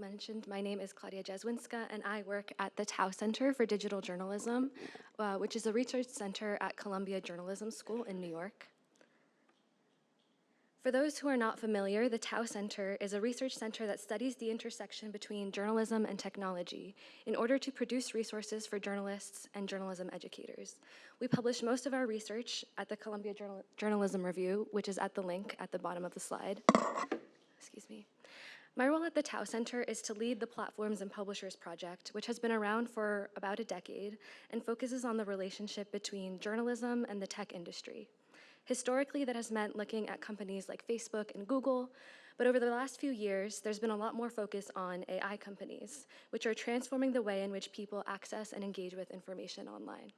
mentioned, my name is Klaudia Jaźwińska, and I work at the Tao Center for Digital Journalism, which is a research center at Columbia Journalism School in New York. For those who are not familiar, the Tao Center is a research center that studies the intersection between journalism and technology in order to produce resources for journalists and journalism educators. We publish most of our research at the Columbia Journalism Review, which is at the link at the bottom of the slide. Excuse me. My role at the Tao Center is to lead the Platforms and Publishers Project, which has been around for about a decade and focuses on the relationship between journalism and the tech industry. Historically, that has meant looking at companies like Facebook and Google, but over the last few years, there's been a lot more focus on AI companies, which are transforming the way in which people access and engage with information online.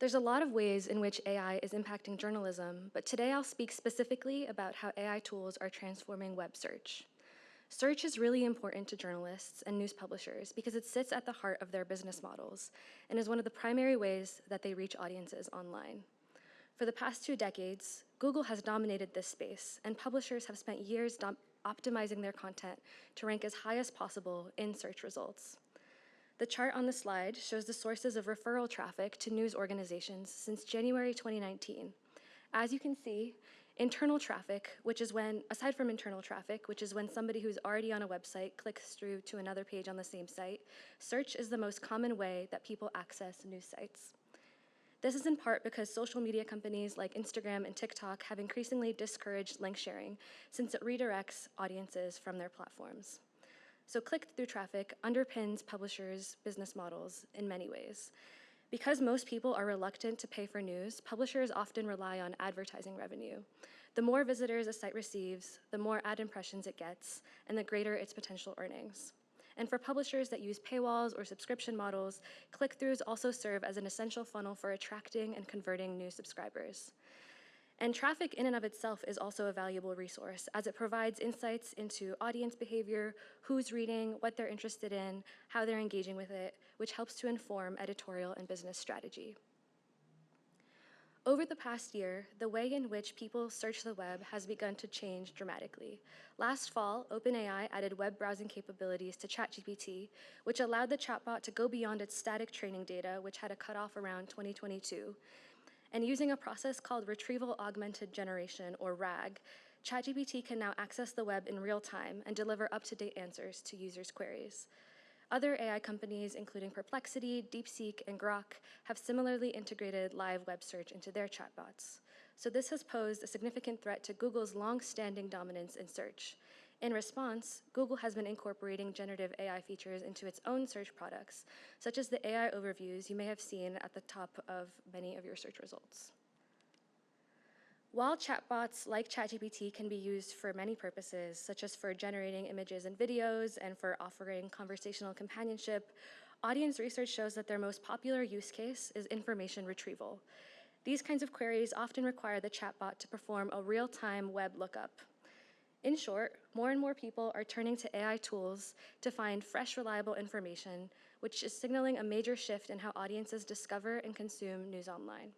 There's a lot of ways in which AI is impacting journalism, but today I'll speak specifically about how AI tools are transforming web search. Search is really important to journalists and news publishers because it sits at the heart of their business models and is one of the primary ways that they reach audiences online. For the past 2 decades, Google has dominated this space, and publishers have spent years optimizing their content to rank as high as possible in search results. The chart on the slide shows the sources of referral traffic to news organizations since January 2019. As you can see, internal traffic, aside from internal traffic, which is when somebody who's already on a website clicks through to another page on the same site, search is the most common way that people access news sites. This is in part because social media companies like Instagram and TikTok have increasingly discouraged link sharing since it redirects audiences from their platforms. So click-through traffic underpins publishers' business models in many ways. Because most people are reluctant to pay for news, publishers often rely on advertising revenue. The more visitors a site receives, the more ad impressions it gets, and the greater its potential earnings. And for publishers that use paywalls or subscription models, click-throughs also serve as an essential funnel for attracting and converting new subscribers. And traffic in and of itself is also a valuable resource, as it provides insights into audience behavior, who's reading, what they're interested in, how they're engaging with it, which helps to inform editorial and business strategy. Over the past year, the way in which people search the web has begun to change dramatically. Last fall, OpenAI added web browsing capabilities to ChatGPT, which allowed the chatbot to go beyond its static training data, which had a cutoff around 2022. And using a process called Retrieval Augmented Generation, or RAG, ChatGPT can now access the web in real time and deliver up-to-date answers to users' queries. Other AI companies, including Perplexity, DeepSeek, and Grok, have similarly integrated live web search into their chatbots. So this has posed a significant threat to Google's long-standing dominance in search. In response, Google has been incorporating generative AI features into its own search products, such as the AI overviews you may have seen at the top of many of your search results. While chatbots like ChatGPT can be used for many purposes, such as for generating images and videos and for offering conversational companionship, audience research shows that their most popular use case is information retrieval. These kinds of queries often require the chatbot to perform a real-time web lookup. In short, more and more people are turning to AI tools to find fresh, reliable information, which is signaling a major shift in how audiences discover and consume news online.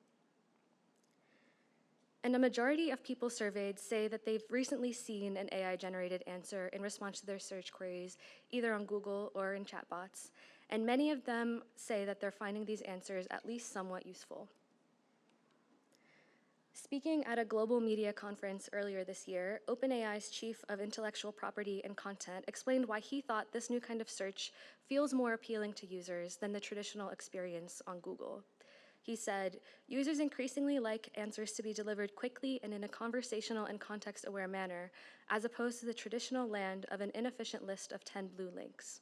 And a majority of people surveyed say that they've recently seen an AI-generated answer in response to their search queries, either on Google or in chatbots, and many of them say that they're finding these answers at least somewhat useful. Speaking at a global media conference earlier this year, OpenAI's chief of intellectual property and content explained why he thought this new kind of search feels more appealing to users than the traditional experience on Google. He said, "Users increasingly like answers to be delivered quickly and in a conversational and context-aware manner, as opposed to the traditional land of an inefficient list of 10 blue links."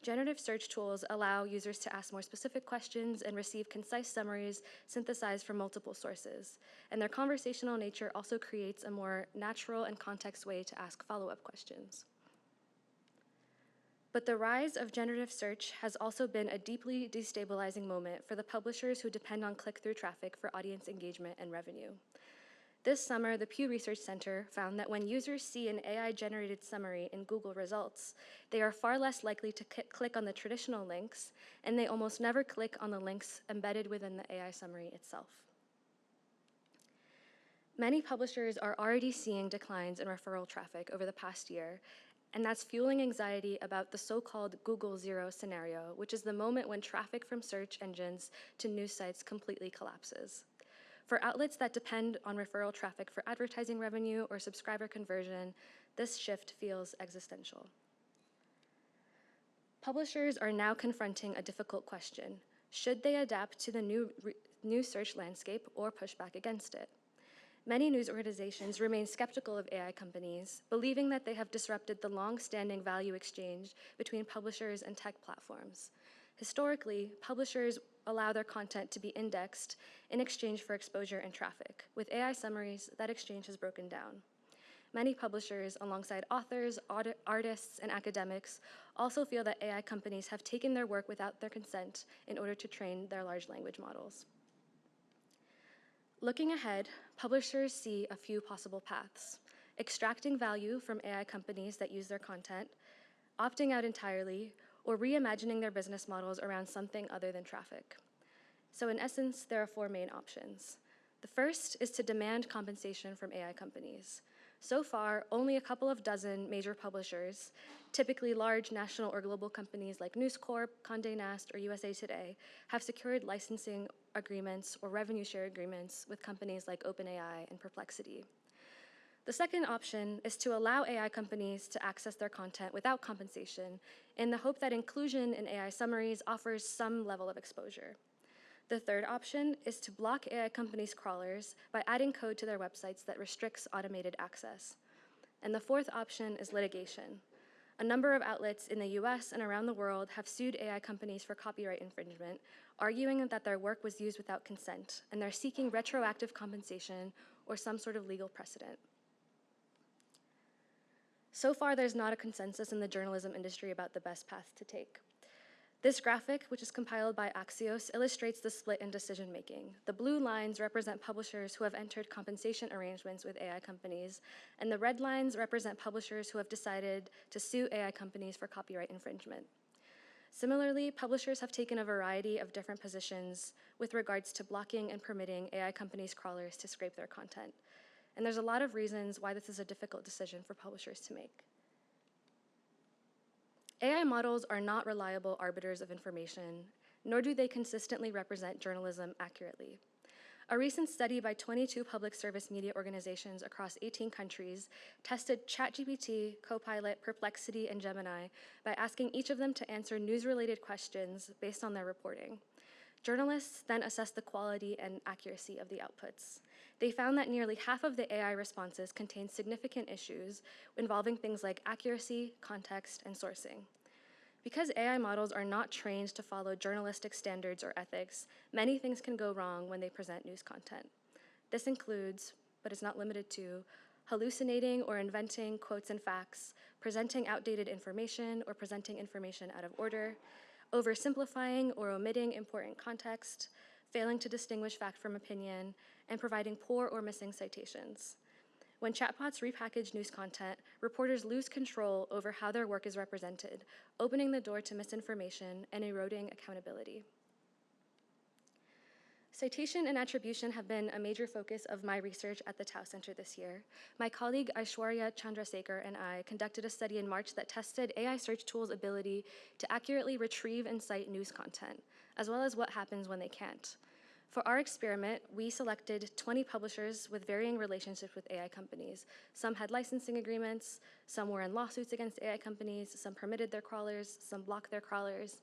Generative search tools allow users to ask more specific questions and receive concise summaries synthesized from multiple sources. And their conversational nature also creates a more natural and context way to ask follow-up questions. But the rise of generative search has also been a deeply destabilizing moment for the publishers who depend on click-through traffic for audience engagement and revenue. This summer, the Pew Research Center found that when users see an AI-generated summary in Google results, they are far less likely to click on the traditional links, and they almost never click on the links embedded within the AI summary itself. Many publishers are already seeing declines in referral traffic over the past year, and that's fueling anxiety about the so-called Google Zero scenario, which is the moment when traffic from search engines to news sites completely collapses. For outlets that depend on referral traffic for advertising revenue or subscriber conversion, this shift feels existential. Publishers are now confronting a difficult question. Should they adapt to the new search landscape or push back against it? Many news organizations remain skeptical of AI companies, believing that they have disrupted the long-standing value exchange between publishers and tech platforms. Historically, publishers allow their content to be indexed in exchange for exposure and traffic. With AI summaries, that exchange has broken down. Many publishers, alongside authors, artists, and academics, also feel that AI companies have taken their work without their consent in order to train their large language models. Looking ahead, publishers see a few possible paths: extracting value from AI companies that use their content, opting out entirely, or reimagining their business models around something other than traffic. So in essence, there are four main options. The first is to demand compensation from AI companies. So far, only a couple of dozen major publishers, typically large national or global companies like News Corp, Condé Nast, or USA Today, have secured licensing agreements or revenue share agreements with companies like OpenAI and Perplexity. The second option is to allow AI companies to access their content without compensation in the hope that inclusion in AI summaries offers some level of exposure. The third option is to block AI companies' crawlers by adding code to their websites that restricts automated access. And the fourth option is litigation. A number of outlets in the US and around the world have sued AI companies for copyright infringement, arguing that their work was used without consent, and they're seeking retroactive compensation or some sort of legal precedent. So far, there's not a consensus in the journalism industry about the best path to take. This graphic, which is compiled by Axios, illustrates the split in decision-making. The blue lines represent publishers who have entered compensation arrangements with AI companies, and the red lines represent publishers who have decided to sue AI companies for copyright infringement. Similarly, publishers have taken a variety of different positions with regards to blocking and permitting AI companies' crawlers to scrape their content. And there's a lot of reasons why this is a difficult decision for publishers to make. AI models are not reliable arbiters of information, nor do they consistently represent journalism accurately. A recent study by 22 public service media organizations across 18 countries tested ChatGPT, Copilot, Perplexity, and Gemini by asking each of them to answer news-related questions based on their reporting. Journalists then assessed the quality and accuracy of the outputs. They found that nearly half of the AI responses contained significant issues involving things like accuracy, context, and sourcing. Because AI models are not trained to follow journalistic standards or ethics, many things can go wrong when they present news content. This includes, but is not limited to, hallucinating or inventing quotes and facts, presenting outdated information or presenting information out of order, oversimplifying or omitting important context, failing to distinguish fact from opinion, and providing poor or missing citations. When chatbots repackage news content, reporters lose control over how their work is represented, opening the door to misinformation and eroding accountability. Citation and attribution have been a major focus of my research at the Tao Center this year. My colleague Aishwarya Chandrasekhar and I conducted a study in March that tested AI search tools' ability to accurately retrieve and cite news content, as well as what happens when they can't. For our experiment, we selected 20 publishers with varying relationships with AI companies. Some had licensing agreements, some were in lawsuits against AI companies, some permitted their crawlers, some blocked their crawlers.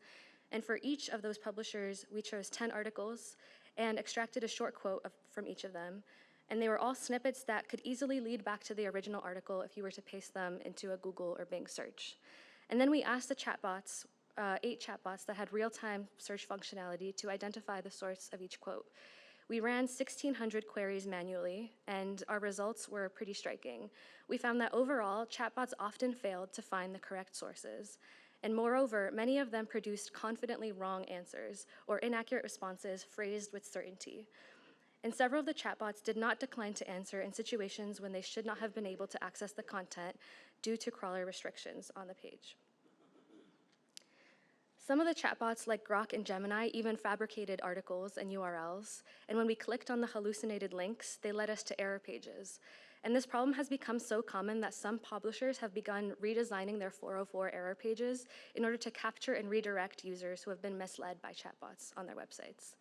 And for each of those publishers, we chose 10 articles and extracted a short quote from each of them. And they were all snippets that could easily lead back to the original article if you were to paste them into a Google or Bing search. And then we asked the chatbots, 8 chatbots that had real-time search functionality to identify the source of each quote. We ran 1,600 queries manually, and our results were pretty striking. We found that overall, chatbots often failed to find the correct sources. And moreover, many of them produced confidently wrong answers or inaccurate responses phrased with certainty. And several of the chatbots did not decline to answer in situations when they should not have been able to access the content due to crawler restrictions on the page. Some of the chatbots like Grok and Gemini even fabricated articles and URLs, and when we clicked on the hallucinated links, they led us to error pages. And this problem has become so common that some publishers have begun redesigning their 404 error pages in order to capture and redirect users who have been misled by chatbots on their websites.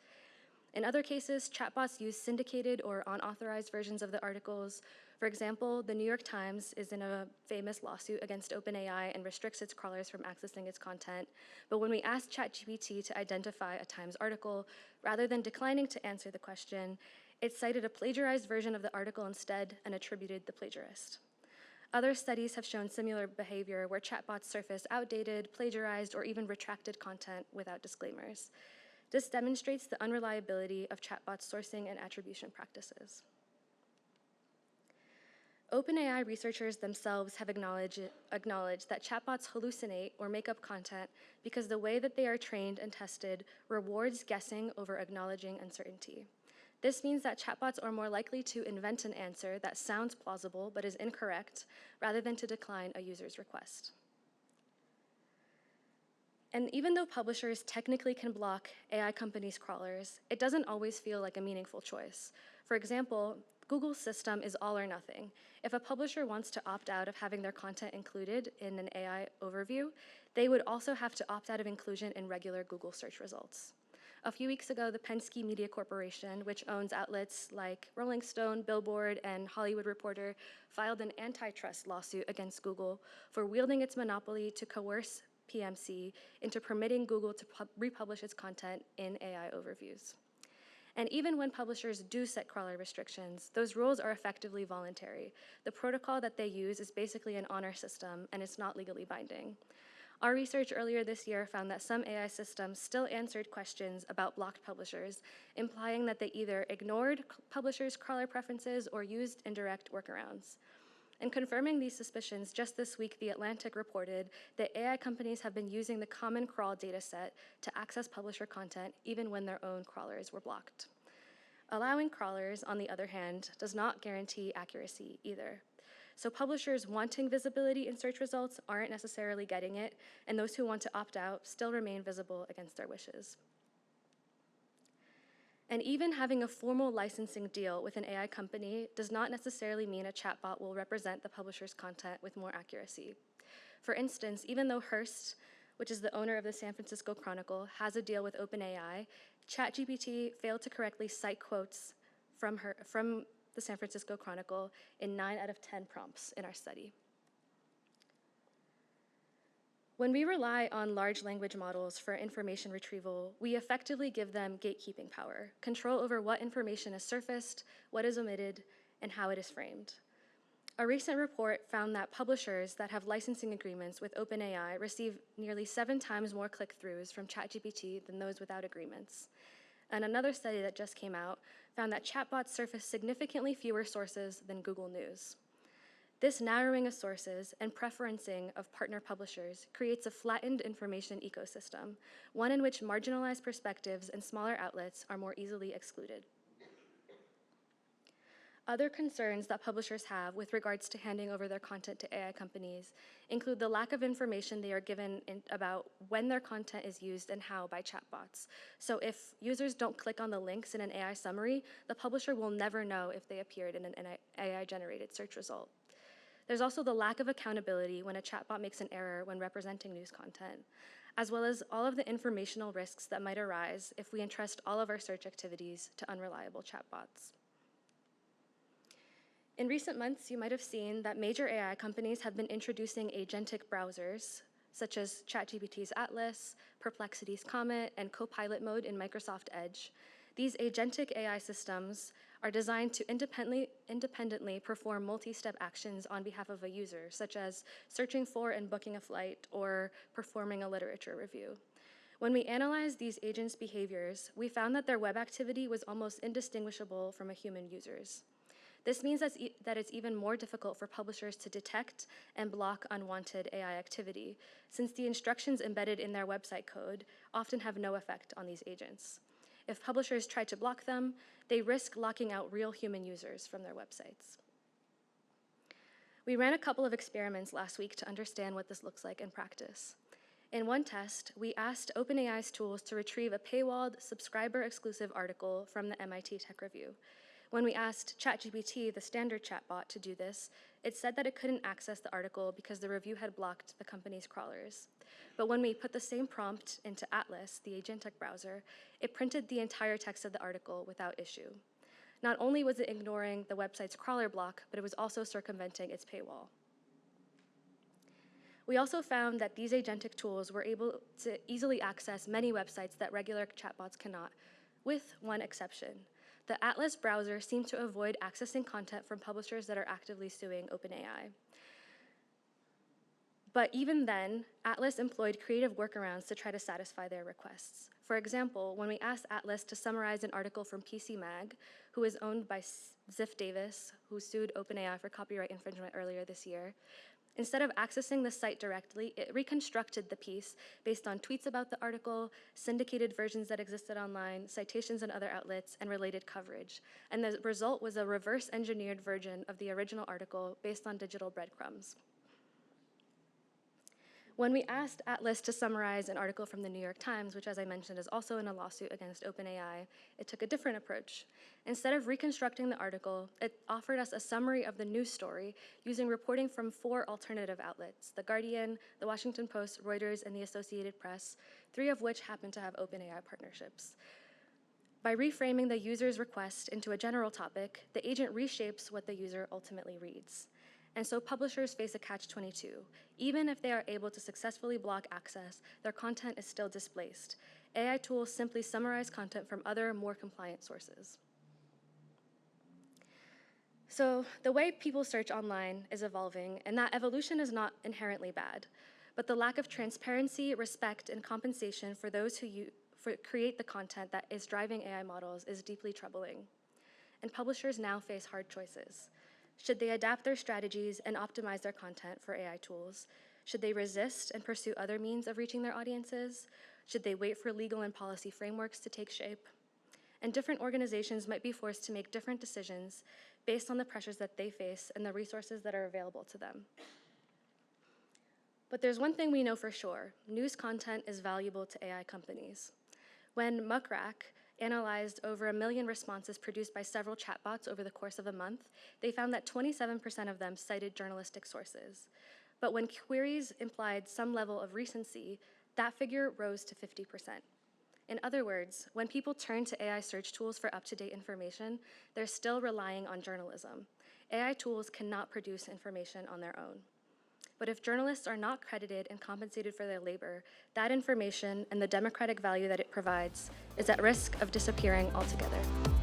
In other cases, chatbots use syndicated or unauthorized versions of the articles. For example, the New York Times is in a famous lawsuit against OpenAI and restricts its crawlers from accessing its content. But when we asked ChatGPT to identify a Times article, rather than declining to answer the question, it cited a plagiarized version of the article instead and attributed the plagiarist. Other studies have shown similar behavior where chatbots surface outdated, plagiarized, or even retracted content without disclaimers. This demonstrates the unreliability of chatbots' sourcing and attribution practices. OpenAI researchers themselves have acknowledged that chatbots hallucinate or make up content because the way that they are trained and tested rewards guessing over acknowledging uncertainty. This means that chatbots are more likely to invent an answer that sounds plausible but is incorrect rather than to decline a user's request. And even though publishers technically can block AI companies' crawlers, it doesn't always feel like a meaningful choice. For example, Google's system is all or nothing. If a publisher wants to opt out of having their content included in an AI overview, they would also have to opt out of inclusion in regular Google search results. A few weeks ago, the Penske Media Corporation, which owns outlets like Rolling Stone, Billboard, and Hollywood Reporter, filed an antitrust lawsuit against Google for wielding its monopoly to coerce PMC into permitting Google to republish its content in AI overviews. And even when publishers do set crawler restrictions, those rules are effectively voluntary. The protocol that they use is basically an honor system, and it's not legally binding. Our research earlier this year found that some AI systems still answered questions about blocked publishers, implying that they either ignored publishers' crawler preferences or used indirect workarounds. In confirming these suspicions, just this week, The Atlantic reported that AI companies have been using the Common Crawl dataset to access publisher content even when their own crawlers were blocked. Allowing crawlers, on the other hand, does not guarantee accuracy either. So publishers wanting visibility in search results aren't necessarily getting it, and those who want to opt out still remain visible against their wishes. And even having a formal licensing deal with an AI company does not necessarily mean a chatbot will represent the publisher's content with more accuracy. For instance, even though Hearst, which is the owner of the San Francisco Chronicle, has a deal with OpenAI, ChatGPT failed to correctly cite quotes from the San Francisco Chronicle in 9 out of 10 prompts in our study. When we rely on large language models for information retrieval, we effectively give them gatekeeping power, control over what information is surfaced, what is omitted, and how it is framed. A recent report found that publishers that have licensing agreements with OpenAI receive nearly 7 times more click-throughs from ChatGPT than those without agreements. And another study that just came out found that chatbots surface significantly fewer sources than Google News. This narrowing of sources and preferencing of partner publishers creates a flattened information ecosystem, one in which marginalized perspectives and smaller outlets are more easily excluded. Other concerns that publishers have with regards to handing over their content to AI companies include the lack of information they are given about when their content is used and how by chatbots. So if users don't click on the links in an AI summary, the publisher will never know if they appeared in an AI-generated search result. There's also the lack of accountability when a chatbot makes an error when representing news content, as well as all of the informational risks that might arise if we entrust all of our search activities to unreliable chatbots. In recent months, you might have seen that major AI companies have been introducing agentic browsers, such as ChatGPT's Atlas, Perplexity's Comet, and Copilot mode in Microsoft Edge. These agentic AI systems are designed to independently perform multi-step actions on behalf of a user, such as searching for and booking a flight or performing a literature review. When we analyzed these agents' behaviors, we found that their web activity was almost indistinguishable from a human user's. This means that it's even more difficult for publishers to detect and block unwanted AI activity, since the instructions embedded in their website code often have no effect on these agents. If publishers try to block them, they risk locking out real human users from their websites. We ran a couple of experiments last week to understand what this looks like in practice. In one test, we asked OpenAI's tools to retrieve a paywalled, subscriber-exclusive article from the MIT Tech Review. When we asked ChatGPT, the standard chatbot, to do this, it said that it couldn't access the article because the review had blocked the company's crawlers. But when we put the same prompt into Atlas, the agentic browser, it printed the entire text of the article without issue. Not only was it ignoring the website's crawler block, but it was also circumventing its paywall. We also found that these agentic tools were able to easily access many websites that regular chatbots cannot, with one exception. The Atlas browser seemed to avoid accessing content from publishers that are actively suing OpenAI. But even then, Atlas employed creative workarounds to try to satisfy their requests. For example, when we asked Atlas to summarize an article from PC Mag, who is owned by Ziff Davis, who sued OpenAI for copyright infringement earlier this year, instead of accessing the site directly, it reconstructed the piece based on tweets about the article, syndicated versions that existed online, citations in other outlets, and related coverage. And the result was a reverse-engineered version of the original article based on digital breadcrumbs. When we asked Atlas to summarize an article from the New York Times, which, as I mentioned, is also in a lawsuit against OpenAI, it took a different approach. Instead of reconstructing the article, it offered us a summary of the news story using reporting from 4 alternative outlets: The Guardian, The Washington Post, Reuters, and the Associated Press, 3 of which happen to have OpenAI partnerships. By reframing the user's request into a general topic, the agent reshapes what the user ultimately reads. And so publishers face a catch-22. Even if they are able to successfully block access, their content is still displaced. AI tools simply summarize content from other, more compliant sources. So the way people search online is evolving, and that evolution is not inherently bad. But the lack of transparency, respect, and compensation for those who create the content that is driving AI models is deeply troubling. And publishers now face hard choices. Should they adapt their strategies and optimize their content for AI tools? Should they resist and pursue other means of reaching their audiences? Should they wait for legal and policy frameworks to take shape? And different organizations might be forced to make different decisions based on the pressures that they face and the resources that are available to them. But there's one thing we know for sure: news content is valuable to AI companies. When Muckrack analyzed over 1 million responses produced by several chatbots over the course of a month, they found that 27% of them cited journalistic sources. But when queries implied some level of recency, that figure rose to 50%. In other words, when people turn to AI search tools for up-to-date information, they're still relying on journalism. AI tools cannot produce information on their own. But if journalists are not credited and compensated for their labor, that information and the democratic value that it provides is at risk of disappearing altogether.